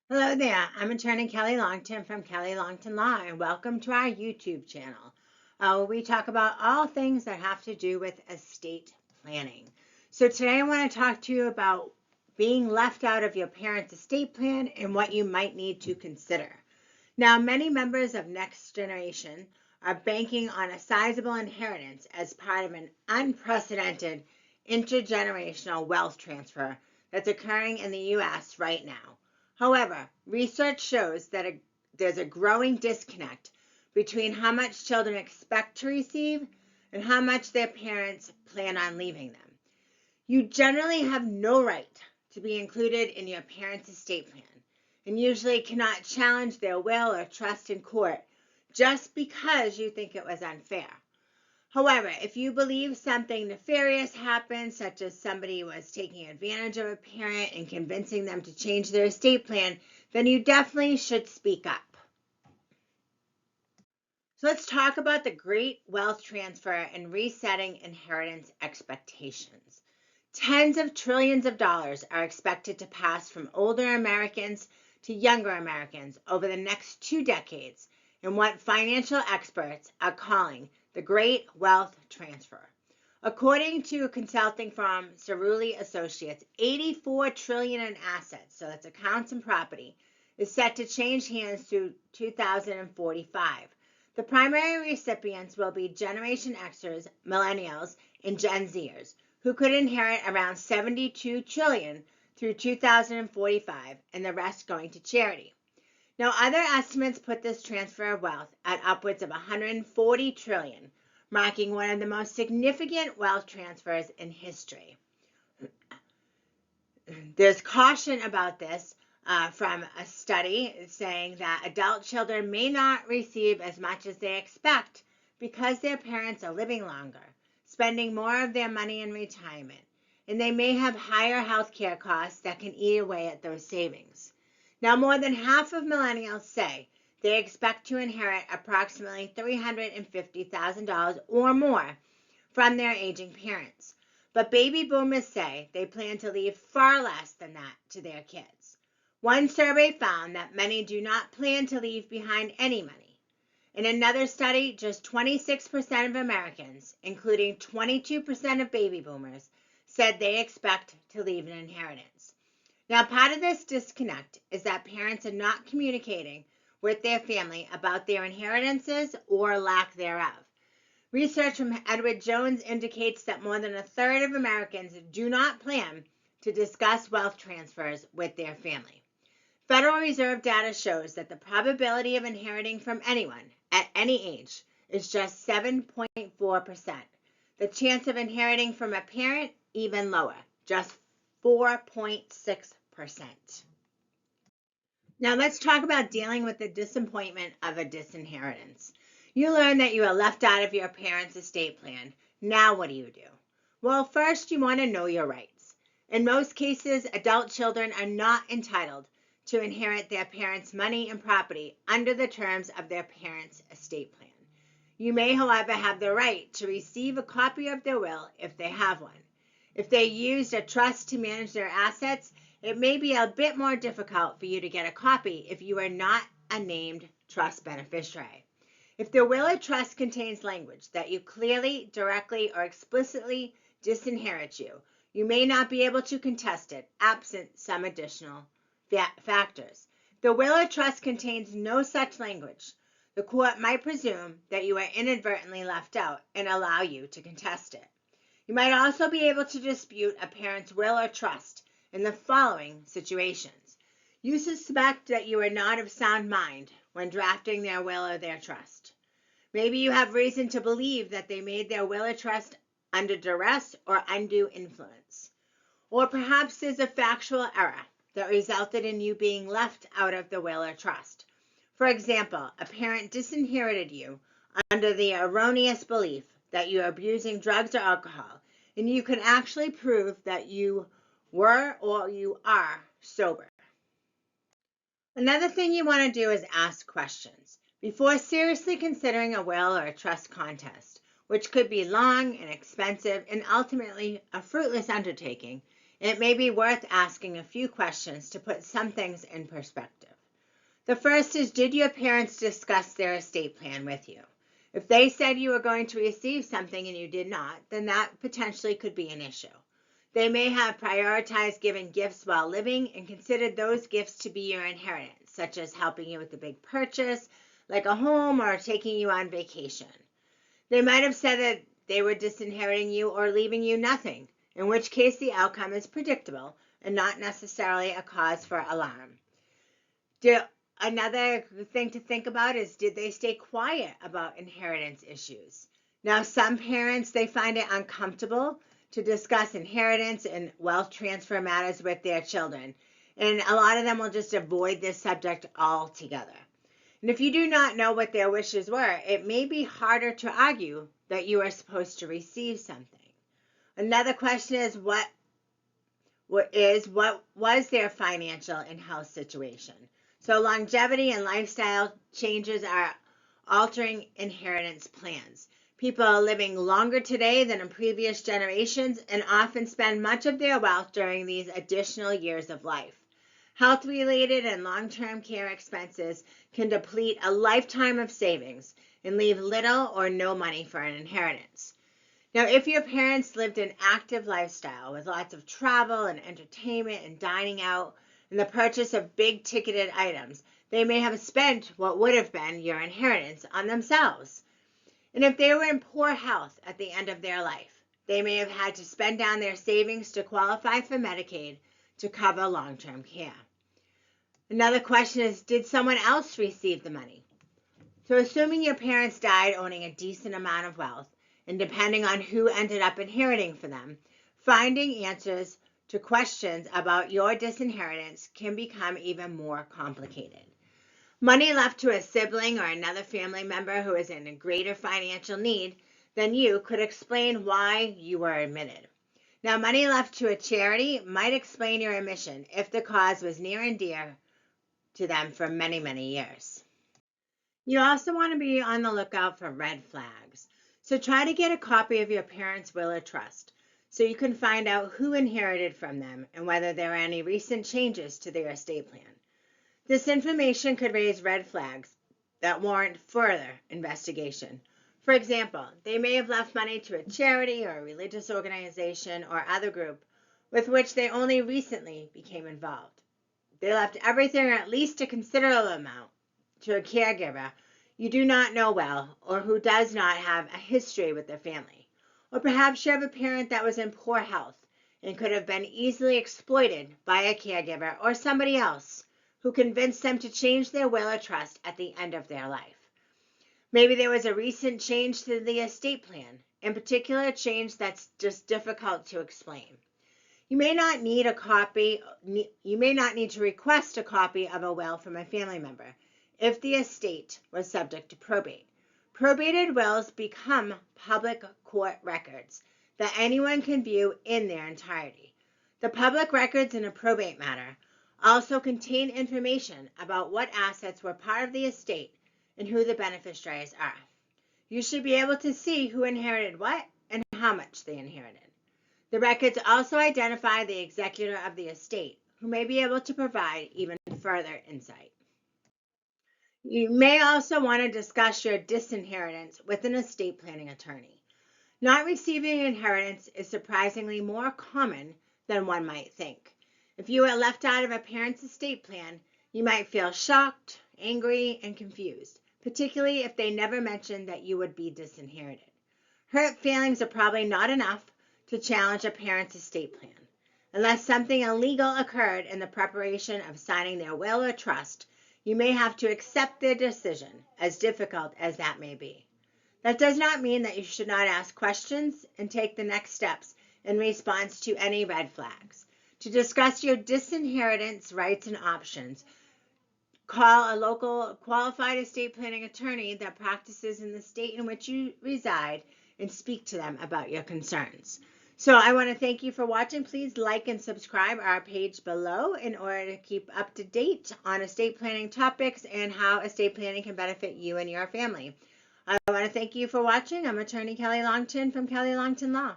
Hello there. I'm attorney Kelly Longtin from Kelly Longtin Law, and welcome to our YouTube channel, where we talk about all things that have to do with estate planning. So today I want to talk to you about being left out of your parents' estate plan and what you might need to consider. Now, many members of Next Generation are banking on a sizable inheritance as part of an unprecedented intergenerational wealth transfer that's occurring in the U.S. right now. However, research shows that there's a growing disconnect between how much children expect to receive and how much their parents plan on leaving them. You generally have no right to be included in your parents' estate plan and usually cannot challenge their will or trust in court just because you think it was unfair. However, if you believe something nefarious happened, such as somebody was taking advantage of a parent and convincing them to change their estate plan, then you definitely should speak up. So let's talk about the great wealth transfer and resetting inheritance expectations. Tens of trillions of dollars are expected to pass from older Americans to younger Americans over the next 2 decades in what financial experts are calling the Great Wealth Transfer. According to consulting firm Cerulli Associates, 84 trillion in assets, so that's accounts and property, is set to change hands through 2045. The primary recipients will be Generation Xers, Millennials, and Gen Zers, who could inherit around 72 trillion through 2045, and the rest going to charity. Now, other estimates put this transfer of wealth at upwards of 140 trillion, marking one of the most significant wealth transfers in history. There's caution about this from a study saying that adult children may not receive as much as they expect because their parents are living longer, spending more of their money in retirement, and they may have higher health care costs that can eat away at those savings. Now, more than half of millennials say they expect to inherit approximately $350,000 or more from their aging parents. But baby boomers say they plan to leave far less than that to their kids. One survey found that many do not plan to leave behind any money. In another study, just 26% of Americans, including 22% of baby boomers, said they expect to leave an inheritance. Now, part of this disconnect is that parents are not communicating with their family about their inheritances or lack thereof. Research from Edward Jones indicates that more than a third of Americans do not plan to discuss wealth transfers with their family. Federal Reserve data shows that the probability of inheriting from anyone at any age is just 7.4%. The chance of inheriting from a parent, even lower, just 4.6%. Now let's talk about dealing with the disappointment of a disinheritance. You learn that you are left out of your parents' estate plan. Now what do? Well, first you want to know your rights. In most cases, adult children are not entitled to inherit their parents' money and property under the terms of their parents' estate plan. You may, however, have the right to receive a copy of their will if they have one. If they used a trust to manage their assets, it may be a bit more difficult for you to get a copy if you are not a named trust beneficiary. If the will or trust contains language that you clearly, directly, or explicitly disinherit you, you may not be able to contest it, absent some additional factors. If the will or trust contains no such language, the court might presume that you are inadvertently left out and allow you to contest it. You might also be able to dispute a parent's will or trust in the following situations. You suspect that you are not of sound mind when drafting their will or their trust. Maybe you have reason to believe that they made their will or trust under duress or undue influence. Or perhaps there's a factual error that resulted in you being left out of the will or trust. For example, a parent disinherited you under the erroneous belief that you are abusing drugs or alcohol, and you can actually prove that you were or you are sober. Another thing you want to do is ask questions. Before seriously considering a will or a trust contest, which could be long and expensive and ultimately a fruitless undertaking, It may be worth asking a few questions to put some things in perspective. The first is, did your parents discuss their estate plan with you? If they said you were going to receive something and you did not, then that potentially could be an issue. They may have prioritized giving gifts while living and considered those gifts to be your inheritance, such as helping you with a big purchase, like a home, or taking you on vacation. They might have said that they were disinheriting you or leaving you nothing, in which case the outcome is predictable and not necessarily a cause for alarm. Another thing to think about is, did they stay quiet about inheritance issues? Now, some parents, they find it uncomfortable to discuss inheritance and wealth transfer matters with their children. And a lot of them will just avoid this subject altogether. And if you do not know what their wishes were, it may be harder to argue that you are supposed to receive something. Another question is, what was their financial and health situation? So longevity and lifestyle changes are altering inheritance plans. People are living longer today than in previous generations and often spend much of their wealth during these additional years of life. Health-related and long-term care expenses can deplete a lifetime of savings and leave little or no money for an inheritance. Now, if your parents lived an active lifestyle with lots of travel and entertainment and dining out and the purchase of big-ticketed items, they may have spent what would have been your inheritance on themselves. And if they were in poor health at the end of their life, they may have had to spend down their savings to qualify for Medicaid to cover long-term care. Another question is, did someone else receive the money? So assuming your parents died owning a decent amount of wealth, and depending on who ended up inheriting for them, finding answers to questions about your disinheritance can become even more complicated. Money left to a sibling or another family member who is in a greater financial need than you could explain why you were admitted. Now, money left to a charity might explain your admission if the cause was near and dear to them for many, many years. You also want to be on the lookout for red flags. So try to get a copy of your parents' will or trust so you can find out who inherited from them and whether there are any recent changes to their estate plan. This information could raise red flags that warrant further investigation. For example, they may have left money to a charity or a religious organization or other group with which they only recently became involved. They left everything or at least a considerable amount to a caregiver you do not know well or who does not have a history with their family. Or perhaps you have a parent that was in poor health and could have been easily exploited by a caregiver or somebody else who convinced them to change their will or trust at the end of their life. Maybe there was a recent change to the estate plan, in particular a change that's just difficult to explain. You may not need to request a copy of a will from a family member if the estate was subject to probate. Probated wills become public court records that anyone can view in their entirety. The public records in a probate matter also contain information about what assets were part of the estate and who the beneficiaries are. You should be able to see who inherited what and how much they inherited. The records also identify the executor of the estate, who may be able to provide even further insight. You may also want to discuss your disinheritance with an estate planning attorney. Not receiving inheritance is surprisingly more common than one might think. If you are left out of a parent's estate plan, you might feel shocked, angry, and confused, particularly if they never mentioned that you would be disinherited. Hurt feelings are probably not enough to challenge a parent's estate plan. Unless something illegal occurred in the preparation of signing their will or trust, you may have to accept their decision, as difficult as that may be. That does not mean that you should not ask questions and take the next steps in response to any red flags. To discuss your disinheritance rights and options, call a local qualified estate planning attorney that practices in the state in which you reside and speak to them about your concerns. So I want to thank you for watching. Please like and subscribe our page below in order to keep up to date on estate planning topics and how estate planning can benefit you and your family. I want to thank you for watching. I'm attorney Kelly Longtin from Kelly Longtin Law.